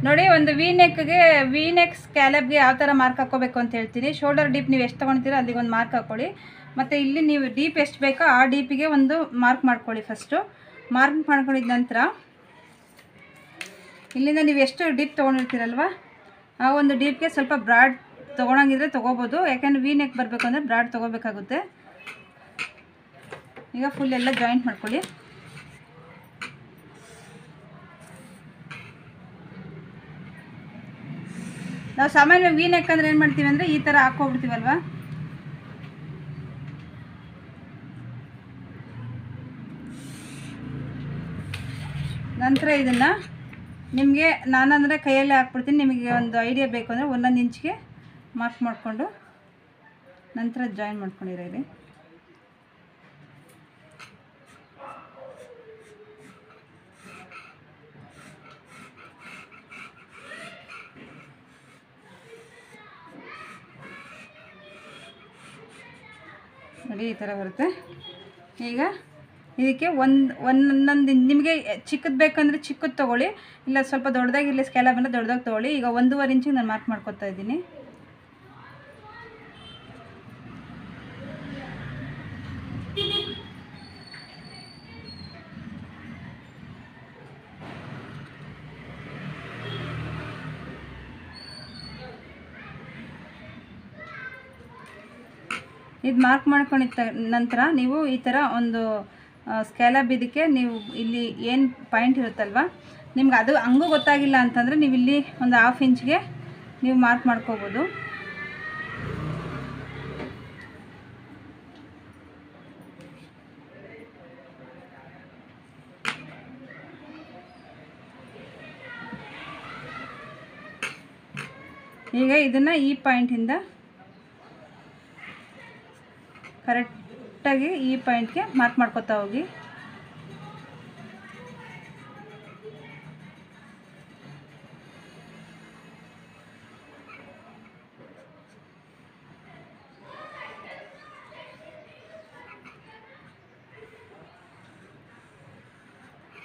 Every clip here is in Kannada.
ನೋಡಿ ಒಂದು ವಿ ನೆಕ್ ಸ್ಕ್ಯಾಲಪ್ಗೆ ಯಾವ ಥರ ಮಾರ್ಕ್ ಹಾಕೋಬೇಕು ಅಂತ ಹೇಳ್ತೀನಿ. ಶೋಲ್ಡರ್ ಡೀಪ್ ನೀವು ಎಷ್ಟು ತೊಗೊಳ್ತೀರೋ ಅಲ್ಲಿಗೆ ಒಂದು ಮಾರ್ಕ್ ಹಾಕ್ಕೊಳ್ಳಿ. ಮತ್ತು ಇಲ್ಲಿ ನೀವು ಡೀಪ್ ಎಷ್ಟು ಬೇಕೋ ಆ ಡೀಪಿಗೆ ಒಂದು ಮಾರ್ಕ್ ಮಾಡ್ಕೊಳ್ಳಿ. ಫಸ್ಟು ಮಾರ್ಕ್ ಮಾಡ್ಕೊಂಡಿದ ನಂತರ ಇಲ್ಲಿಂದ ನೀವು ಎಷ್ಟು ಡೀಪ್ ತೊಗೊಂಡಿರ್ತೀರಲ್ವ ಆ ಒಂದು ಡೀಪ್ಗೆ ಸ್ವಲ್ಪ ಬ್ರಾಡ್ ತೊಗೊಳಂಗಿದ್ರೆ ತೊಗೋಬೋದು. ಯಾಕೆಂದರೆ ವಿ ನೆಕ್ ಬರಬೇಕು ಅಂದರೆ ಬ್ರಾಡ್ ತೊಗೋಬೇಕಾಗುತ್ತೆ. ಈಗ ಫುಲ್ ಎಲ್ಲ ಜಾಯಿಂಟ್ ಮಾಡ್ಕೊಳ್ಳಿ. ನಾವು ಸಾಮಾನ್ಯ ವಿ ನೆಕ್ ಅಂದರೆ ಏನು ಮಾಡ್ತೀವಿ ಅಂದರೆ ಈ ಥರ ಹಾಕ್ಕೊಬಿಡ್ತೀವಲ್ವ. ನಂತರ ಇದನ್ನು ನಿಮಗೆ ನಾನಂದರೆ ಕೈಯಲ್ಲೇ ಹಾಕ್ಬಿಡ್ತೀನಿ. ನಿಮಗೆ ಒಂದು ಐಡಿಯಾ ಬೇಕು ಅಂದರೆ 1 ಇಂಚ್ಗೆ ಮಾರ್ಕ್ ಮಾಡಿಕೊಂಡು ನಂತರ ಜಾಯಿನ್ ಮಾಡ್ಕೊಂಡಿರೋ ಇಲ್ಲಿ. ನೋಡಿ ಈ ಥರ ಬರುತ್ತೆ. ಈಗ ಇದಕ್ಕೆ ಒಂದೊಂದು ನಿಮಗೆ ಚಿಕ್ಕದು ಬೇಕಂದರೆ ಚಿಕ್ಕದು ತೊಗೊಳ್ಳಿ, ಇಲ್ಲ ಸ್ವಲ್ಪ ದೊಡ್ಡದಾಗಿರಲಿ ಸ್ಕ್ಯಾಲಪ್ ಅಂದರೆ ದೊಡ್ಡದಾಗಿ ತೊಗೊಳ್ಳಿ. ಈಗ 1.5 ಇಂಚಿಗೆ ನಾನು ಮಾರ್ಕ್ ಮಾಡ್ಕೊತಾ ಇದ್ದೀನಿ. ಇದು ಮಾರ್ಕ್ ಮಾಡ್ಕೊಂಡಿದ್ದ ನಂತರ ನೀವು ಈ ಥರ ಒಂದು ಸ್ಕ್ಯಾಲಪ್ ಇದಕ್ಕೆ ನೀವು ಇಲ್ಲಿ ಏನು ಪಾಯಿಂಟ್ ಇರುತ್ತಲ್ವ ನಿಮ್ಗೆ ಅದು ಹಂಗೂ ಗೊತ್ತಾಗಿಲ್ಲ ಅಂತಂದರೆ ನೀವು ಇಲ್ಲಿ ಒಂದು 1/2 ಇಂಚ್ಗೆ ನೀವು ಮಾರ್ಕ್ ಮಾಡ್ಕೋಬೋದು. ಈಗ ಇದನ್ನು ಈ ಪಾಯಿಂಟಿಂದ ಕರೆಕ್ಟಾಗಿ ಈ ಪಾಯಿಂಟ್ಗೆ ಮಾರ್ಕ್ ಮಾಡ್ಕೊತಾ ಹೋಗಿ.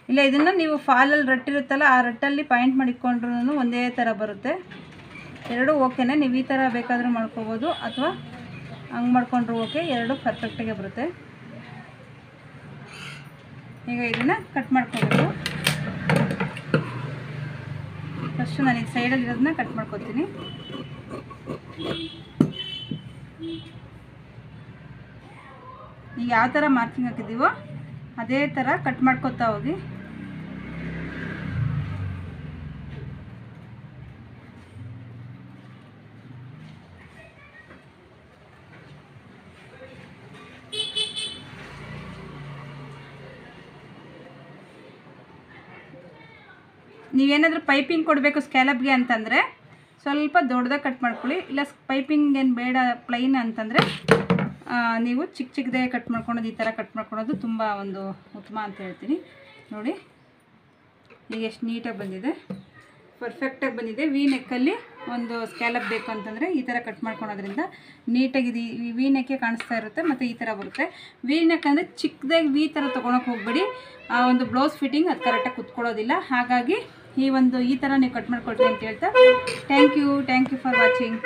ಇಲ್ಲ ಇದನ್ನು ನೀವು ಫಾಲಲ್ಲಿ ರಟ್ಟಿರುತ್ತಲ್ಲ ಆ ರಟ್ಟಲ್ಲಿ ಪಾಯಿಂಟ್ ಮಾಡಿಕೊಂಡ್ರೂ ಒಂದೇ ಥರ ಬರುತ್ತೆ. ಎರಡೂ ಓಕೆನೇ. ನೀವು ಈ ಥರ ಬೇಕಾದರೂ ಮಾಡ್ಕೋಬೋದು ಅಥವಾ ಹಂಗೆ ಮಾಡ್ಕೊಂಡ್ರು ಓಕೆ. ಎರಡೂ ಪರ್ಫೆಕ್ಟಾಗೆ ಬರುತ್ತೆ. ಈಗ ಇದನ್ನು ಕಟ್ ಮಾಡ್ಕೋಬೇಕು. ಫಸ್ಟು ನಾನು ಈಗ ಸೈಡಲ್ಲಿರೋದನ್ನ ಕಟ್ ಮಾಡ್ಕೊತೀನಿ. ಈಗ ಯಾವ ಥರ ಮಾರ್ಕಿಂಗ್ ಹಾಕಿದ್ದೀವೋ ಅದೇ ಥರ ಕಟ್ ಮಾಡ್ಕೊತಾ ಹೋಗಿ. ನೀವೇನಾದರೂ ಪೈಪಿಂಗ್ ಕೊಡಬೇಕು ಸ್ಕ್ಯಾಲಪ್ಗೆ ಅಂತಂದರೆ ಸ್ವಲ್ಪ ದೊಡ್ಡದಾಗಿ ಕಟ್ ಮಾಡ್ಕೊಳ್ಳಿ. ಇಲ್ಲ ಪೈಪಿಂಗ್ ಏನು ಬೇಡ ಪ್ಲೈನ್ ಅಂತಂದರೆ ನೀವು ಚಿಕ್ಕದಾಗಿ ಕಟ್ ಮಾಡ್ಕೊಳೋದು, ಈ ಥರ ಕಟ್ ಮಾಡ್ಕೊಳೋದು ತುಂಬ ಒಂದು ಉತ್ತಮ ಅಂತ ಹೇಳ್ತೀನಿ. ನೋಡಿ ಈಗ ಎಷ್ಟು ನೀಟಾಗಿ ಬಂದಿದೆ, ಪರ್ಫೆಕ್ಟಾಗಿ ಬಂದಿದೆ. ವಿ ನೆಕ್ಕಲ್ಲಿ ಒಂದು ಸ್ಕ್ಯಾಲಪ್ ಬೇಕು ಅಂತಂದರೆ ಈ ಥರ ಕಟ್ ಮಾಡ್ಕೊಳೋದ್ರಿಂದ ನೀಟಾಗಿದೆ. ವಿ ನೆಕ್ಕೆ ಕಾಣಿಸ್ತಾ ಇರುತ್ತೆ ಮತ್ತು ಈ ಥರ ಬರುತ್ತೆ. ವಿ ನೆಕ್ ಅಂದರೆ ಚಿಕ್ಕದಾಗಿ ವಿ ಥರ ತೊಗೊಳಕ್ಕೆ ಹೋಗಬೇಡಿ. ಆ ಒಂದು ಬ್ಲೌಸ್ ಫಿಟ್ಟಿಂಗ್ ಅದು ಕರೆಕ್ಟಾಗಿ ಕುತ್ಕೊಳ್ಳೋದಿಲ್ಲ. ಹಾಗಾಗಿ ಈ ಥರ ನೀವು ಕಟ್ ಮಾಡ್ಕೊಳ್ತೀವಿ ಅಂತ ಹೇಳ್ತಾ ಥ್ಯಾಂಕ್ ಯು ಫಾರ್ ವಾಚಿಂಗ್.